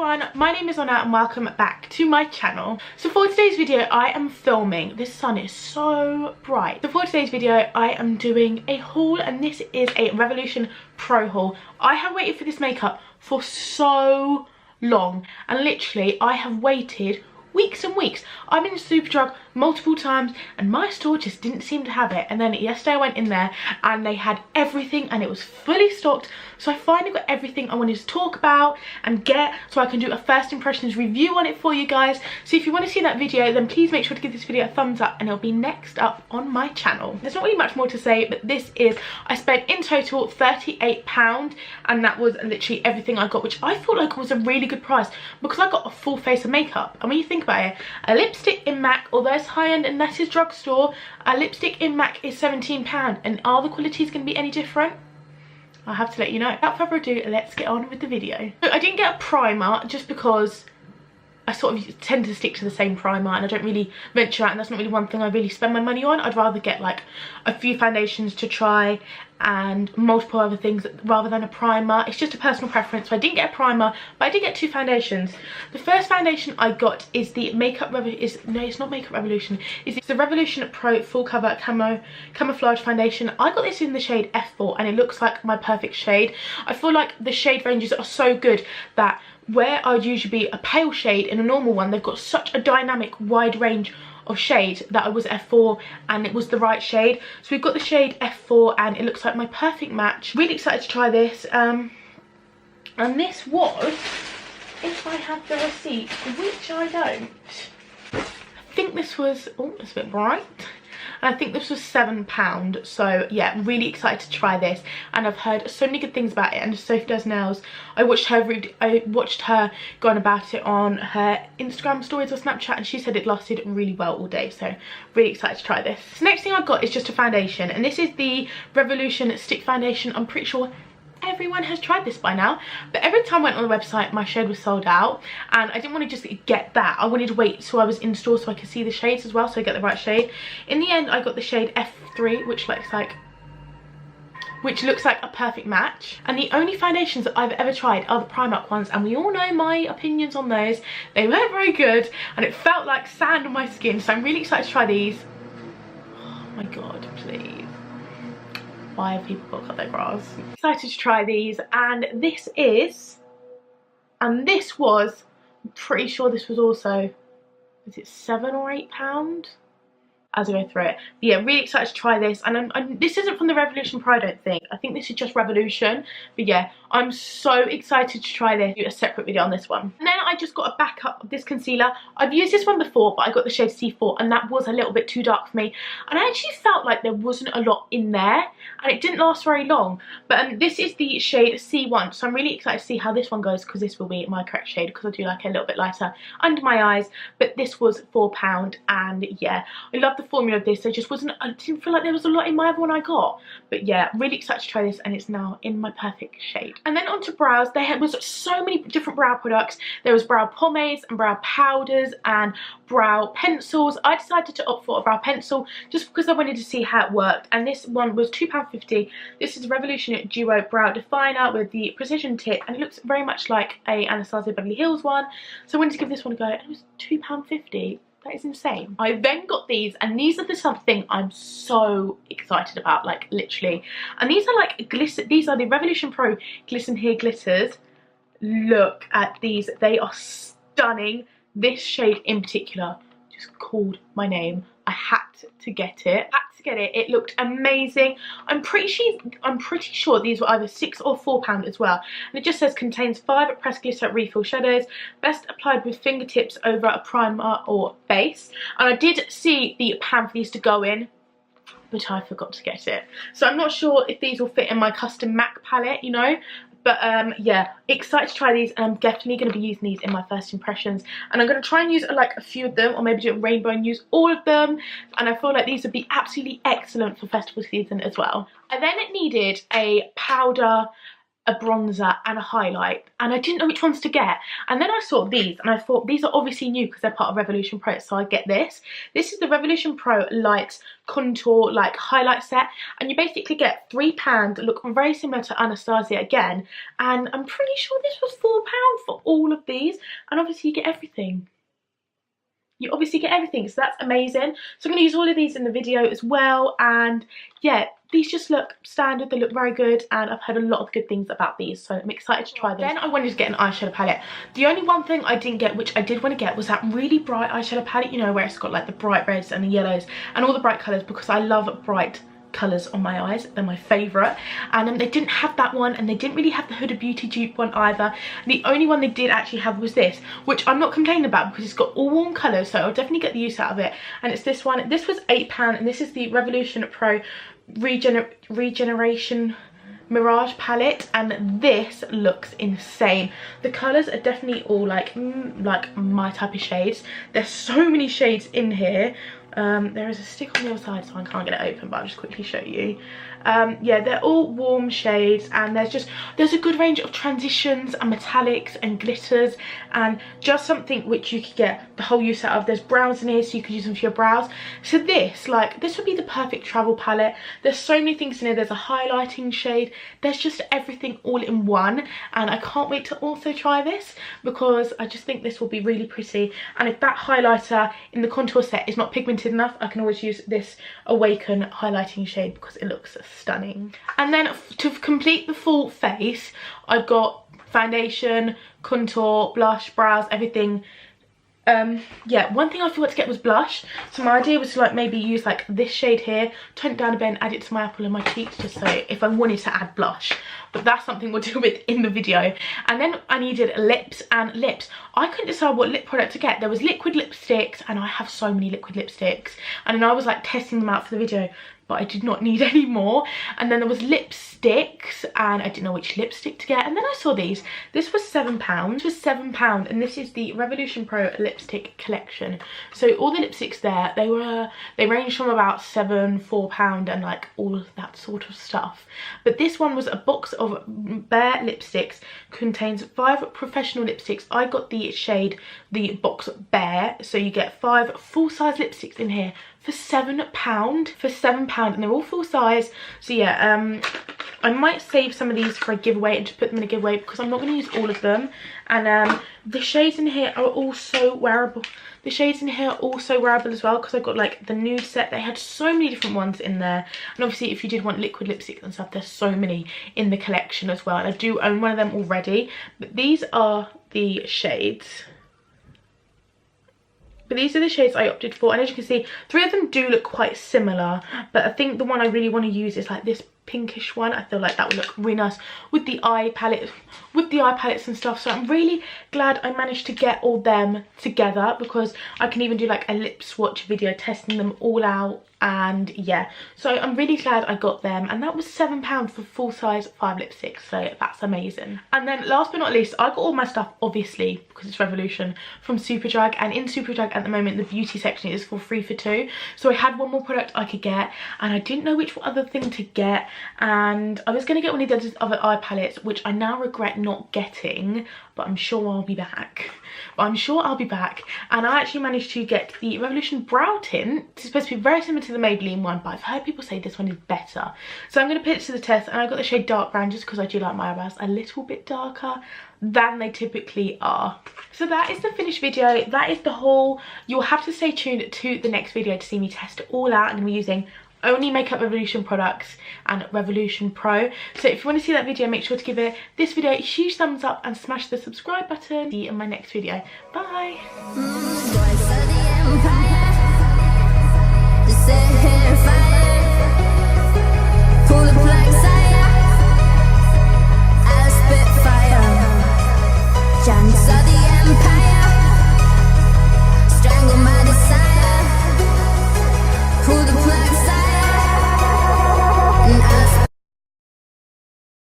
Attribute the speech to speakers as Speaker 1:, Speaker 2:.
Speaker 1: everyone, my name is Anna and welcome back to my channel. So for today's video I am filming, this sun is so bright. So for today's video I am doing a haul and this is a Revolution Pro haul. I have waited for this makeup for so long and literally I have waited weeks and weeks. I've been to Superdrug multiple times and my store just didn't seem to have it, and then yesterday I went in there and they had everything and it was fully stocked, so I finally got everything I wanted to talk about and get, so I can do a first impressions review on it for you guys. So if you want to see that video then please make sure to give this video a thumbs up and it'll be next up on my channel. There's not really much more to say, but this is, I spent in total £38 and that was literally everything I got, which I felt like was a really good price because I got a full face of makeup. And when you think about it, a lipstick in MAC, although it's high-end and that is drugstore, a lipstick in MAC is £17, and are the qualities going to be any different? I'll have to let you know. Without further ado, let's get on with the video. So I didn't get a primer just because I sort of tend to stick to the same primer and I don't really venture out, and that's not really one thing I really spend my money on. I'd rather get like a few foundations to try and multiple other things rather than a primer. It's just a personal preference. So I didn't get a primer, but I did get two foundations. The first foundation I got is the it's not Makeup Revolution. It's the Revolution Pro Full Cover Camouflage Foundation. I got this in the shade F4 and it looks like my perfect shade. I feel like the shade ranges are so good that where I'd usually be a pale shade in a normal one, they've got such a dynamic wide range of shades that I was F4 and it was the right shade. So we've got the shade F4 and it looks like my perfect match. Really excited to try this. And this was, if I have the receipt, which I don't, I think this was, oh, it's a bit bright. And I think this was £7, so yeah, really excited to try this. And I've heard so many good things about it. And Sophie Does Nails, I watched her go on about it on her Instagram stories or Snapchat, and she said it lasted really well all day. So really excited to try this. So next thing I got is just a foundation, and this is the Revolution Stick Foundation. I'm pretty sure everyone has tried this by now, but every time I went on the website my shade was sold out and I didn't want to just get that. I wanted to wait till I was in store so I could see the shades as well, so I get the right shade. In the end I got the shade F3, which looks like a perfect match. And the only foundations that I've ever tried are the Primark ones, and we all know my opinions on those. They weren't very good and it felt like sand on my skin, so I'm really excited to try these. Oh my god, please. Why have people got to cut their grass? Excited to try these, and this was, I'm pretty sure this was also, is it £7 or £8 as I go through it. But yeah, really excited to try this. And this isn't from the Revolution Pro, I don't think. I think this is just Revolution. But yeah, I'm so excited to try this. Do a separate video on this one. And then I just got a backup of this concealer. I've used this one before, but I got the shade C4 and that was a little bit too dark for me. And I actually felt like there wasn't a lot in there and it didn't last very long. But this is the shade C1, so I'm really excited to see how this one goes because this will be my correct shade because I do like it a little bit lighter under my eyes. But this was £4 and yeah, I love the formula of this. I didn't feel like there was a lot in my other one I got. But yeah, really excited to try this and it's now in my perfect shade. And then onto brows, there was so many different brow products. There was brow pomades and brow powders and brow pencils. I decided to opt for a brow pencil just because I wanted to see how it worked, and this one was £2.50. This is Revolution Duo Brow Definer with the precision tip, and it looks very much like a Anastasia Beverly Hills one, so I wanted to give this one a go, and it was £2.50. That is insane. I then got these, and these are the something I'm so excited about, like literally. And these are like glitter. These are the Revolution Pro Glisten Here Glitters. Look at these. They are stunning. This shade in particular just called my name. I had to get it. It looked amazing. I'm pretty sure these were either £6 or £4 as well. And it just says contains 5 pressed glitter refill shadows, best applied with fingertips over a primer or base. And I did see the pan for these to go in, but I forgot to get it. So I'm not sure if these will fit in my custom MAC palette, you know. But yeah, excited to try these, and I'm definitely going to be using these in my first impressions. And I'm going to try and use like a few of them, or maybe do a rainbow and use all of them. And I feel like these would be absolutely excellent for festival season as well. I then needed a powder a bronzer and a highlight, and I didn't know which ones to get. And then I saw these and I thought these are obviously new because they're part of Revolution Pro, so I get this. This is the Revolution Pro Light Contour like highlight set, and you basically get 3 pans that look very similar to Anastasia again, and I'm pretty sure this was £4 for all of these, and obviously you get everything. You obviously get everything, so that's amazing. So I'm going to use all of these in the video as well, and yeah, these just look standard, they look very good, and I've heard a lot of good things about these, so I'm excited to try them. Then I wanted to get an eyeshadow palette. The only one thing I didn't get, which I did want to get, was that really bright eyeshadow palette, you know, where it's got like the bright reds and the yellows and all the bright colours, because I love bright colours on my eyes. They're my favourite, and they didn't have that one, and they didn't really have the Huda Beauty dupe one either. The only one they did actually have was this, which I'm not complaining about because it's got all warm colours, so I'll definitely get the use out of it. And it's this one. This was £8, and this is the Revolution Pro Regeneration Mirage palette, and this looks insane. The colours are definitely all like my type of shades. There's so many shades in here. There is a stick on the other side, so I can't get it open, but I'll just quickly show you. Yeah, they're all warm shades, and there's a good range of transitions and metallics and glitters, and just something which you could get the whole use out of. There's brows in here, so you could use them for your brows. So this would be the perfect travel palette. There's so many things in here. There's a highlighting shade. There's just everything all in one, and I can't wait to also try this because I just think this will be really pretty. And if that highlighter in the contour set is not pigmented enough, I can always use this Awaken highlighting shade because it looks stunning. And then to complete the full face, I've got foundation, contour, blush, brows, everything. Yeah, one thing I forgot to get was blush, so my idea was to like maybe use like this shade here, tone it down a bit and add it to my apple and my cheeks, just so if I wanted to add blush. But that's something we'll deal with in the video. And then I needed lips and lips. I couldn't decide what lip product to get. There was liquid lipsticks, and I have so many liquid lipsticks, and then I was like testing them out for the video, but I did not need any more. And then there was lipsticks, and I didn't know which lipstick to get. And then I saw these. This was £7. This was £7, and this is the Revolution Pro lipstick collection. So all the lipsticks there, they range from about £7, £4, and like all of that sort of stuff. But this one was a box of bare lipsticks, contains 5 professional lipsticks. I got the shade, the box bare, so you get 5 full-size lipsticks in here for £7. For £7, and they're all full size. So yeah, I might save some of these for a giveaway and just put them in a giveaway because I'm not going to use all of them. And the shades in here are also wearable. The shades in here are also wearable as well, because I got like the nude set. They had so many different ones in there, and obviously if you did want liquid lipstick and stuff, there's so many in the collection as well, and I do own one of them already. But these are the shades. But these are the shades I opted for, and as you can see, 3 of them do look quite similar, but I think the one I really want to use is like this pinkish one. I feel like that would look really nice with the eye palette, with the eye palettes and stuff. So I'm really glad I managed to get all them together, because I can even do like a lip swatch video testing them all out. And yeah, so I'm really glad I got them, and that was £7 for full size 5 lipsticks, so that's amazing. And then last but not least, I got all my stuff, obviously because it's Revolution, from Superdrug, and in Superdrug at the moment the beauty section is for 3 for 2, so I had one more product I could get, and I didn't know which other thing to get, and I was going to get one of those other eye palettes, which I now regret not getting, but I'm sure I'll be back. And I actually managed to get the Revolution Brow Tint. It's supposed to be very similar to the Maybelline one, but I've heard people say this one is better. So I'm going to put it to the test, and I got the shade Dark Brown just because I do like my eyebrows a little bit darker than they typically are. So that is the finished video. That is the haul. You'll have to stay tuned to the next video to see me test it all out. I'm going to be using only Makeup Revolution products and Revolution Pro. So if you want to see that video, make sure to give this video a huge thumbs up and smash the subscribe button. See you in my next video. Bye. Pull the